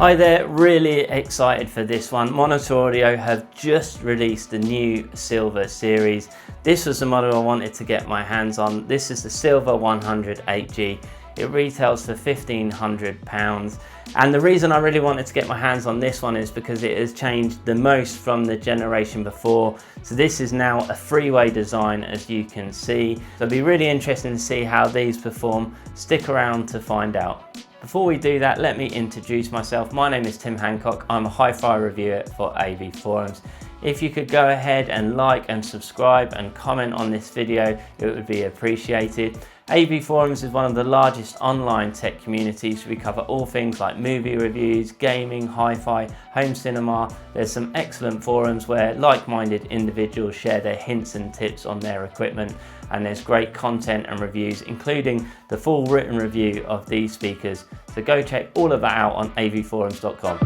Hi there, really excited for this one. Monitor Audio have just released the new Silver series. This was the model I wanted to get my hands on. This is the Silver 100 8G. It retails for £1,500. And the reason I really wanted to get my hands on this one is because it has changed the most from the generation before. So this is now a three-way design, as you can see. So it'll be really interesting to see how these perform. Stick around to find out. Before we do that, let me introduce myself. My name is Tim Hancock. I'm a hi-fi reviewer for AVForums. If you could go ahead and like and subscribe and comment on this video, it would be appreciated. AVForums is one of the largest online tech communities. We cover all things like movie reviews, gaming, hi-fi, home cinema. There's some excellent forums where like-minded individuals share their hints and tips on their equipment, and there's great content and reviews, including the full written review of these speakers. So go check all of that out on avforums.com.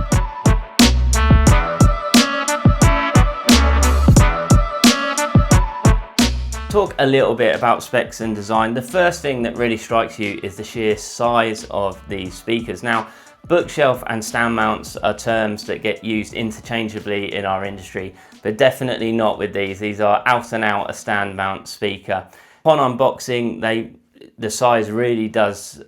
Talk a little bit about specs and design. The first thing that really strikes you is the sheer size of these speakers. Now, bookshelf and stand mounts are terms that get used interchangeably in our industry, but definitely not with these. These are out and out a stand mount speaker. Upon unboxing, the size really does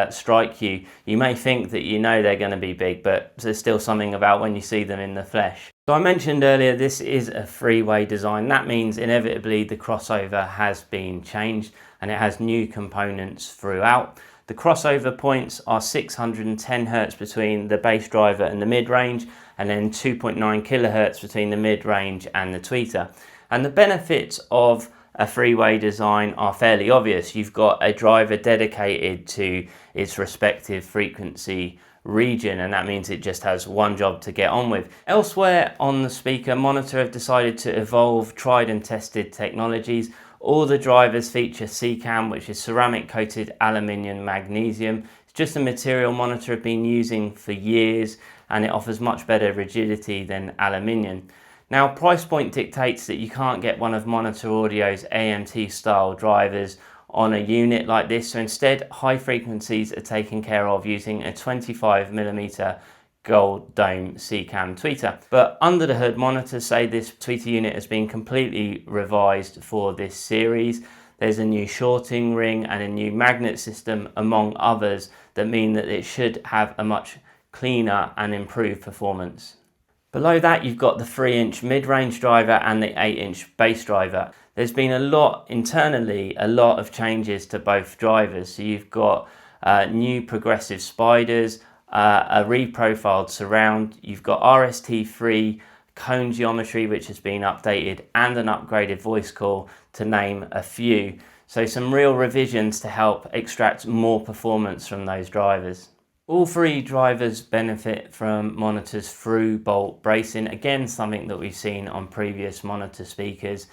strike you. You may think that you know they're going to be big, but there's still something about when you see them in the flesh. So I mentioned earlier, this is a three-way design. That means inevitably the crossover has been changed and it has new components throughout. The crossover points are 610 Hz between the bass driver and the mid-range, and then 2.9 kHz between the mid-range and the tweeter. And the benefits of a three-way design are fairly obvious. You've got a driver dedicated to its respective frequency region, and that means it just has one job to get on with. Elsewhere on the speaker, Monitor have decided to evolve tried and tested technologies. All the drivers feature CCAM, which is ceramic coated aluminium magnesium. It's just a material Monitor have been using for years, and it offers much better rigidity than aluminium. Now, price point dictates that you can't get one of Monitor Audio's AMT style drivers on a unit like this, so instead high frequencies are taken care of using a 25mm gold dome CCAM tweeter. But under the hood, Monitors say this tweeter unit has been completely revised for this series. There's a new shorting ring and a new magnet system, among others, that mean that it should have a much cleaner and improved performance. Below that, you've got the 3-inch mid-range driver and the 8-inch bass driver. There's been a lot of changes to both drivers. So you've got new progressive spiders, a reprofiled surround, you've got RST3 cone geometry which has been updated, and an upgraded voice call, to name a few. So some real revisions to help extract more performance from those drivers. All three drivers benefit from Monitor's through bolt bracing, again something that we've seen on previous Monitor speakers,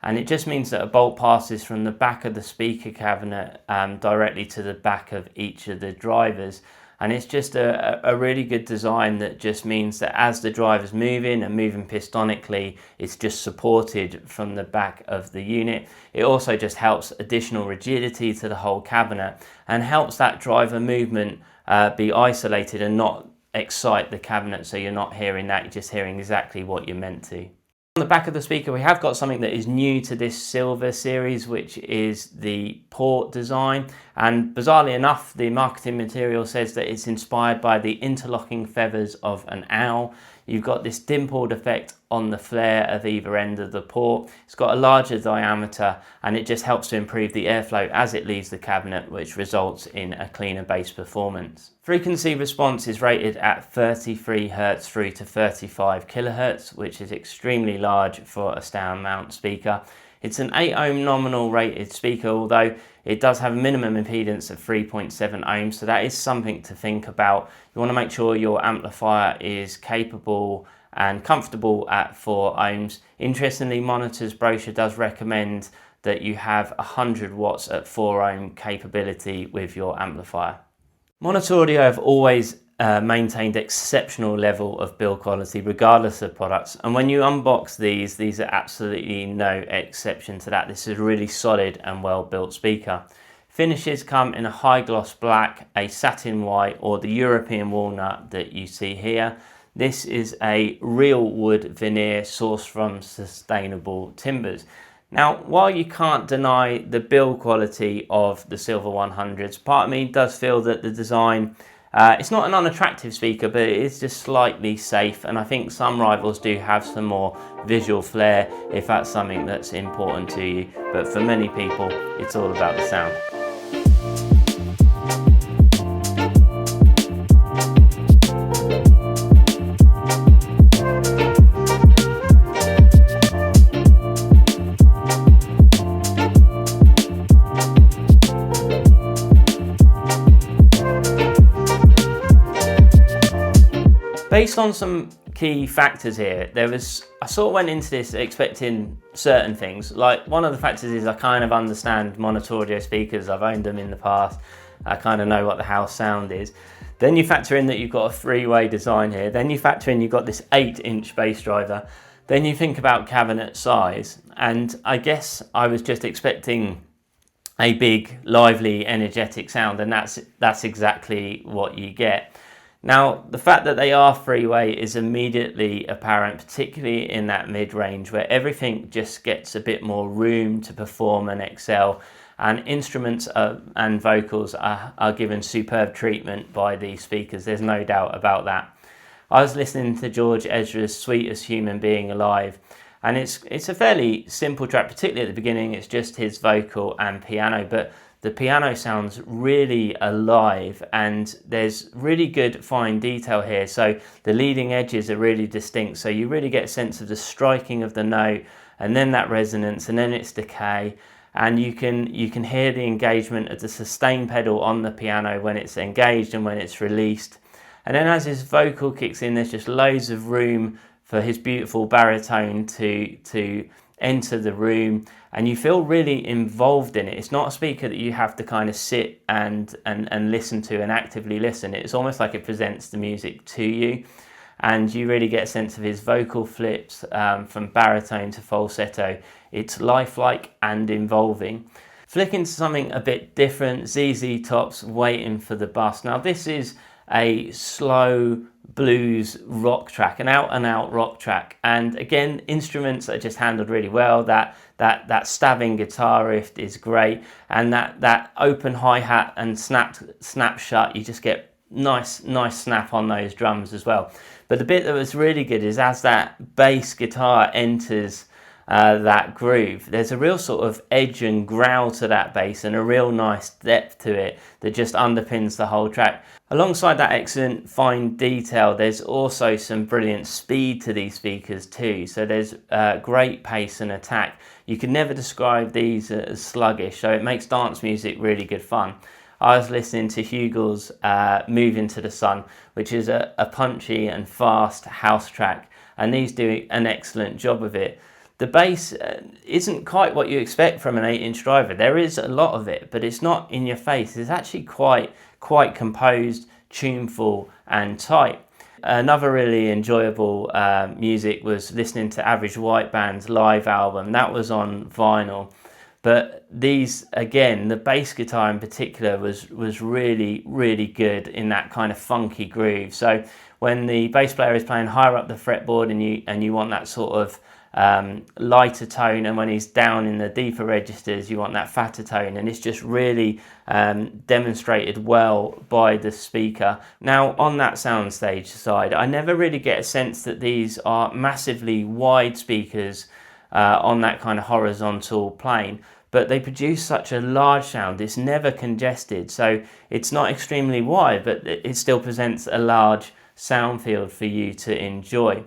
and it just means that a bolt passes from the back of the speaker cabinet directly to the back of each of the drivers, and it's just a really good design that just means that as the driver's moving pistonically, it's just supported from the back of the unit. It also just helps additional rigidity to the whole cabinet and helps that driver movement be isolated and not excite the cabinet, so you're not hearing that, you're just hearing exactly what you're meant to. On the back of the speaker, we have got something that is new to this Silver series, which is the port design, and bizarrely enough, the marketing material says that it's inspired by the interlocking feathers of an owl. You've got this dimpled effect on the flare of either end of the port. It's got a larger diameter, and it just helps to improve the airflow as it leaves the cabinet, which results in a cleaner bass performance. Frequency response is rated at 33 Hz through to 35 kHz, which is extremely large for a stand mount speaker. It's an 8 ohm nominal rated speaker, although it does have a minimum impedance of 3.7 ohms, so that is something to think about. You want to make sure your amplifier is capable and comfortable at 4 ohms. Interestingly, Monitor's brochure does recommend that you have 100 watts at 4 ohm capability with your amplifier. Monitor Audio have always maintained exceptional level of build quality regardless of products, and when you unbox these are absolutely no exception to that. This is a really solid and well built speaker. Finishes come in a high gloss black, a satin white, or the European walnut that you see here. This is a real wood veneer sourced from sustainable timbers. Now, while you can't deny the build quality of the Silver 100s, part of me does feel that the design, it's not an unattractive speaker, but it is just slightly safe, and I think some rivals do have some more visual flair if that's something that's important to you. But for many people, it's all about the sound. Based on some key factors here, I sort of went into this expecting certain things. Like, one of the factors is I kind of understand monitor audio speakers, I've owned them in the past, I kind of know what the house sound is. Then you factor in that you've got a three-way design here, then you factor in you've got this 8-inch bass driver, then you think about cabinet size, and I guess I was just expecting a big, lively, energetic sound, and that's exactly what you get. Now, the fact that they are three-way is immediately apparent, particularly in that mid-range where everything just gets a bit more room to perform and excel, and instruments and vocals are given superb treatment by these speakers. There's no doubt about that. I was listening to George Ezra's Sweetest Human Being Alive, and it's a fairly simple track, particularly at the beginning. It's just his vocal and piano, but the piano sounds really alive, and there's really good fine detail here. So the leading edges are really distinct, so you really get a sense of the striking of the note, and then that resonance, and then its decay, and you can hear the engagement of the sustain pedal on the piano when it's engaged and when it's released. And then as his vocal kicks in, there's just loads of room for his beautiful baritone to enter the room, and you feel really involved in it. It's not a speaker that you have to kind of sit and listen to and actively listen. It's almost like it presents the music to you, and you really get a sense of his vocal flips from baritone to falsetto. It's lifelike and involving. Flicking to something a bit different, ZZ Top's Waiting for the Bus. Now, this is a slow blues rock track, an out-and-out rock track, and again, instruments are just handled really well. That stabbing guitar riff is great, and that open hi-hat and snap shut, you just get nice snap on those drums as well. But the bit that was really good is as that bass guitar enters that groove, there's a real sort of edge and growl to that bass, and a real nice depth to it that just underpins the whole track. Alongside that excellent fine detail, there's also some brilliant speed to these speakers too. So there's great pace and attack. You can never describe these as sluggish, so it makes dance music really good fun. I was listening to Hugel's Move Into the Sun, which is a punchy and fast house track, and these do an excellent job of it. The bass isn't quite what you expect from an 8-inch driver. There is a lot of it, but it's not in your face. It's actually quite composed, tuneful and tight. Another really enjoyable music was listening to Average White Band's live album. That was on vinyl. But these, again, the bass guitar in particular was really good in that kind of funky groove. So when the bass player is playing higher up the fretboard and you want that sort of lighter tone, and when he's down in the deeper registers you want that fatter tone, and it's just really demonstrated well by the speaker. Now, on that soundstage side, I never really get a sense that these are massively wide speakers on that kind of horizontal plane, but they produce such a large sound. It's never congested, so it's not extremely wide, but it still presents a large sound field for you to enjoy.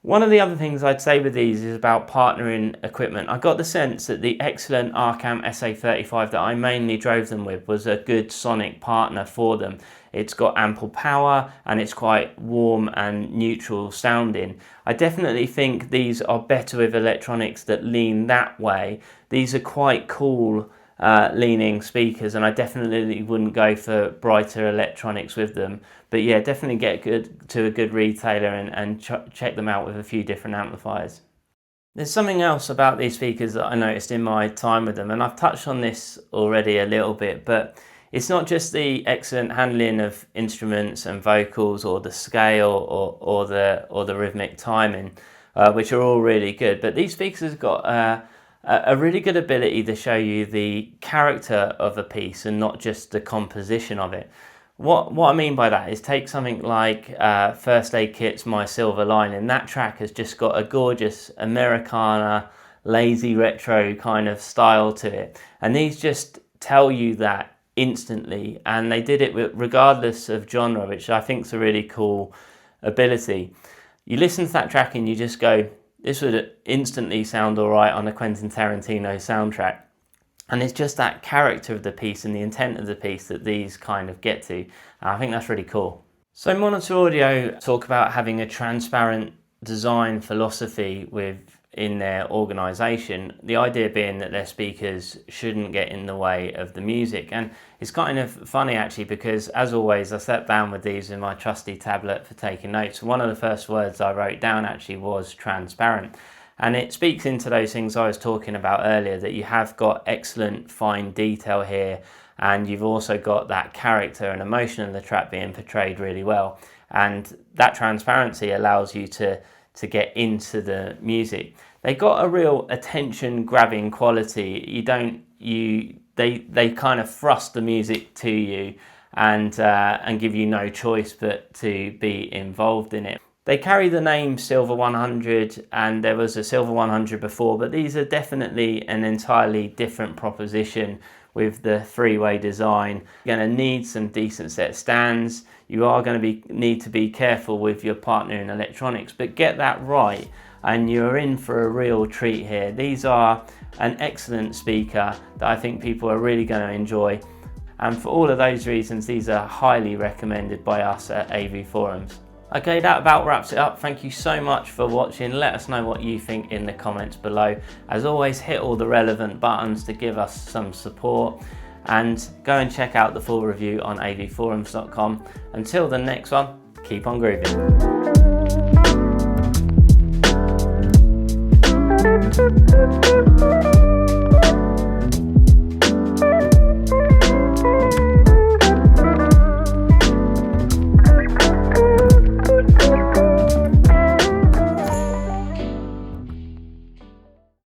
One of the other things I'd say with these is about partnering equipment. I got the sense that the excellent Arcam SA35 that I mainly drove them with was a good sonic partner for them. It's got ample power and it's quite warm and neutral sounding. I definitely think these are better with electronics that lean that way. These are quite cool leaning speakers, and I definitely wouldn't go for brighter electronics with them. But yeah, definitely get to a good retailer and check them out with a few different amplifiers. There's something else about these speakers that I noticed in my time with them, and I've touched on this already a little bit, but it's not just the excellent handling of instruments and vocals, or the scale, or the rhythmic timing, which are all really good, but these speakers have got a really good ability to show you the character of a piece and not just the composition of it. What I mean by that is, take something like First Aid Kit's My Silver Lining. That track has just got a gorgeous Americana, lazy retro kind of style to it. And these just tell you that instantly. And they did it regardless of genre, which I think is a really cool ability. You listen to that track and you just go, this would instantly sound all right on a Quentin Tarantino soundtrack. And it's just that character of the piece and the intent of the piece that these kind of get to. And I think that's really cool. So Monitor Audio talk about having a transparent design philosophy within their organisation. The idea being that their speakers shouldn't get in the way of the music. And it's kind of funny actually, because as always, I sat down with these in my trusty tablet for taking notes. One of the first words I wrote down actually was transparent. And it speaks into those things I was talking about earlier, that you have got excellent fine detail here, and you've also got that character and emotion of the track being portrayed really well. And that transparency allows you to get into the music. They got a real attention grabbing quality. They kind of thrust the music to you and give you no choice but to be involved in it. They carry the name Silver 100, and there was a Silver 100 before, but these are definitely an entirely different proposition with the three-way design. You're going to need some decent set stands. You are going to need to be careful with your partner in electronics, but get that right and you're in for a real treat here. These are an excellent speaker that I think people are really going to enjoy. And for all of those reasons, these are highly recommended by us at AVForums. Okay, that about wraps it up. Thank you so much for watching. Let us know what you think in the comments below. As always, hit all the relevant buttons to give us some support, and go and check out the full review on avforums.com. Until the next one, keep on grooving.